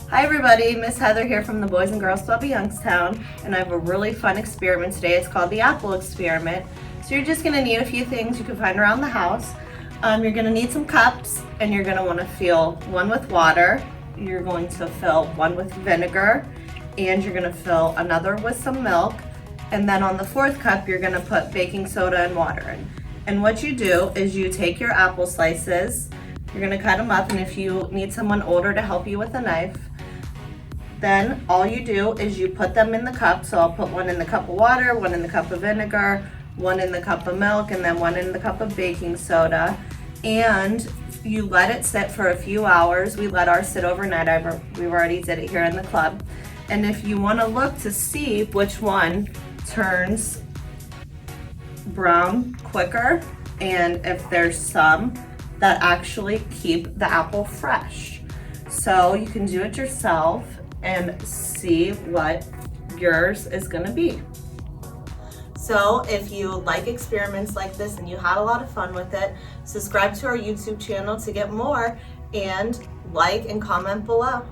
Hi everybody, Miss Heather here from the Boys and Girls Club of Youngstown, and I have a really fun experiment today. It's called the apple experiment. So you're just going to need a few things you can find around the house. You're going to need some cups, and you're going to want to fill one with water. You're going to fill one with vinegar, and you're going to fill another with some milk. And then on the fourth cup, you're going to put baking soda and water in. And what you do is you take your apple slices, you're going to cut them up, and if you need someone older to help you with a knife, then all you do is you put them in the cup. So I'll put one in the cup of water, one in the cup of vinegar, one in the cup of milk, and then one in the cup of baking soda. And you let it sit for a few hours. We let ours sit overnight. We already did it here in the club. And if you want to look to see which one turns brown quicker, and if there's some that actually keep the apple fresh. So you can do it yourself and see what yours is going to be. So if you like experiments like this and you had a lot of fun with it, subscribe to our YouTube channel to get more, and like and comment below.